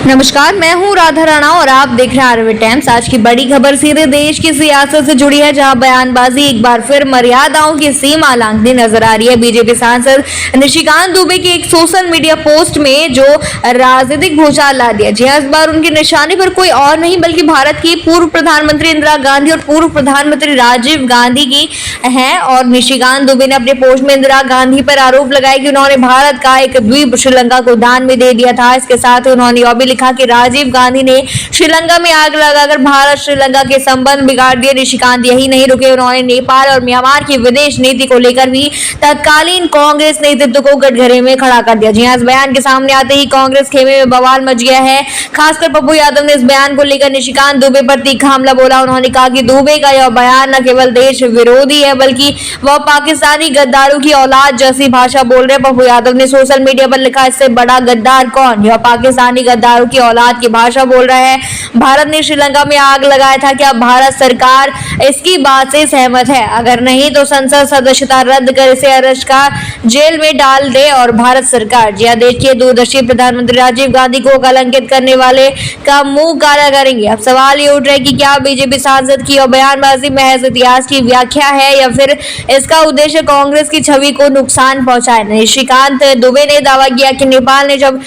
नमस्कार, मैं हूं राधा राणा और आप देख रहे हैं आरवे टाइम्स। आज की बड़ी खबर सीधे देश की सियासत से जुड़ी है, जहां बयानबाजी एक बार फिर मर्यादाओं की सीमा लांघती नजर आ रही है। बीजेपी सांसद निशिकांत दुबे की एक सोशल मीडिया पोस्ट में जो राजनीतिक भूचाल ला दिया। जी इस बार उनकी निशानी पर कोई और नहीं बल्कि भारत की पूर्व प्रधानमंत्री इंदिरा गांधी और पूर्व प्रधानमंत्री राजीव गांधी की है। और निशिकांत दुबे ने अपने पोस्ट में इंदिरा गांधी पर आरोप लगाया कि उन्होंने भारत का एक द्वीप श्रीलंका को दान में दे दिया था। इसके साथ ही उन्होंने यह भी लिखा कि राजीव गांधी ने श्रीलंका में आग लगाकर भारत श्रीलंका के संबंध बिगाड़ दिए। निशिकांत यही नहीं रुके, उन्होंने नेपाल और म्यांमार की विदेश नीति को लेकर भी तत्कालीन कांग्रेस नेतृत्व को कटघरे में खड़ा कर दिया। जी हां, इस बयान के सामने आते ही कांग्रेस खेमे में बवाल मच गया है। खासकर पप्पू यादव ने इस बयान को लेकर निशिकांत दुबे पर तीखा हमला बोला। उन्होंने कहा कि दुबे का यह बयान न केवल देश विरोधी है बल्कि वह पाकिस्तानी गद्दारों की औलाद जैसी भाषा बोल रहे हैं। पप्पू यादव ने सोशल मीडिया पर लिखा, इससे बड़ा गद्दार कौन? यह पाकिस्तानी गद्दारों की औलाद की भाषा बोल रहा है। भारत ने श्रीलंका में आग लगाया था, क्या भारत सरकार इसकी बात से सहमत है? अगर नहीं तो संसद सदस्यता रद्द कर इसे अरेस्ट का जेल में डाल दे। और भारत सरकार जी देश के दूरदर्शी प्रधानमंत्री राजीव गांधी को कलंकित करने वाले का मुंह काला करेंगे। अब सवाल ये उठ रहा है कि क्या बीजेपी सांसद की और बयानबाजी महज इतिहास की व्याख्या है या फिर इसका उद्देश्य कांग्रेस की छवि को नुकसान पहुंचाना। निशिकांत दुबे ने दावा किया कि नेपाल ने जब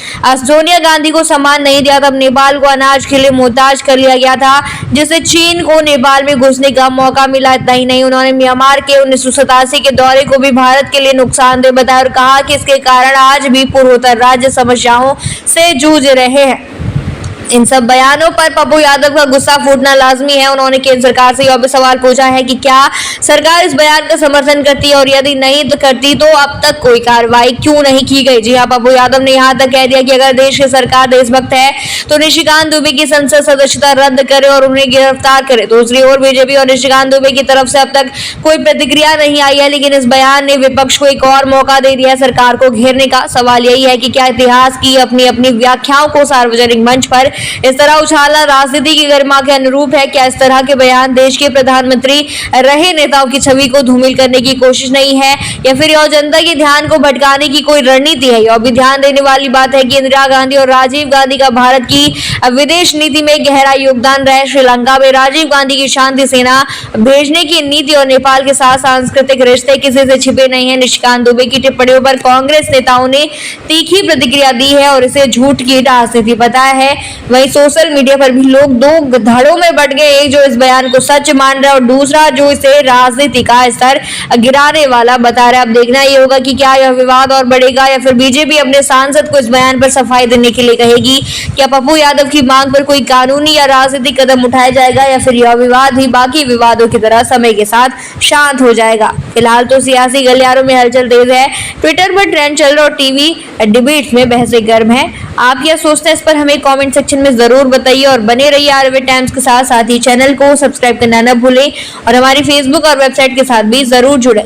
सोनिया गांधी को सम्मान नहीं दिया तब नेपाल को अनाज के लिए मोहताज कर लिया गया था, जिससे चीन को नेपाल में घुसने का मौका मिला। इतना ही नहीं, उन्होंने म्यांमार के 1987 के दौरे को भी भारत के लिए नुकसानदेह बताया और कहा कि इसके कारण आज भी पूर्वोत्तर राज्य समस्याओं से जूझ रहे हैं। इन सब बयानों पर पप्पू यादव का गुस्सा फूटना लाजमी है। उन्होंने केंद्र सरकार से यह भी सवाल पूछा है कि क्या सरकार इस बयान का समर्थन करती है और यदि नहीं तो करती तो अब तक कोई कार्रवाई क्यों नहीं की गई। जी हाँ, पप्पू यादव ने यहाँ तक कह दिया कि अगर देश की सरकार देशभक्त है तो निशिकांत दुबे की संसद सदस्यता रद्द करे और उन्हें गिरफ्तार करे। दूसरी ओर बीजेपी और निशिकांत दुबे की तरफ से अब तक कोई प्रतिक्रिया नहीं आई है, लेकिन इस बयान ने विपक्ष को एक और मौका दे दिया सरकार को घेरने का। सवाल यही है कि क्या इतिहास की अपनी अपनी व्याख्याओं को सार्वजनिक मंच पर इस तरह उछालना राजनीति की गरिमा के अनुरूप है? क्या इस तरह के बयान देश के प्रधानमंत्री रहे नेताओं की छवि को धूमिल करने की कोशिश नहीं है या फिर यह जनता के ध्यान को भटकाने की कोई रणनीति है? यह भी ध्यान देने वाली बात है कि इंदिरा गांधी और राजीव गांधी का भारत की विदेश नीति में गहरा योगदान रहा है। श्रीलंका में राजीव गांधी की शांति सेना भेजने की नीति और नेपाल के साथ सांस्कृतिक रिश्ते किसी से छिपे नहीं है। निशिकांत दुबे की टिप्पणियों पर कांग्रेस नेताओं ने तीखी प्रतिक्रिया दी है और इसे झूठ की राजनीति बताया है। वहीं सोशल मीडिया पर भी लोग दो धड़ों में बट गए, एक जो इस बयान को सच मान रहा है और दूसरा जो इसे राजनीति का स्तर गिराने वाला बता रहा है। अब देखना ये होगा कि क्या यह विवाद और बढ़ेगा या फिर बीजेपी अपने सांसद को इस बयान पर सफाई देने के लिए कहेगी। क्या पप्पू यादव की मांग पर कोई कानूनी या राजनीतिक कदम उठाया जाएगा या फिर यह विवाद ही बाकी विवादों की तरह समय के साथ शांत हो जाएगा? फिलहाल तो सियासी गलियारों में हलचल तेज है, ट्विटर पर ट्रेंड चल रहा और टीवी डिबेट्स में बहसें गर्म है। आप क्या सोचते हैं इस पर हमें कमेंट सेक्शन में जरूर बताइए और बने रहिए आरवे टाइम्स के साथ ही चैनल को सब्सक्राइब करना न भूलें और हमारी फेसबुक और वेबसाइट के साथ भी जरूर जुड़ें।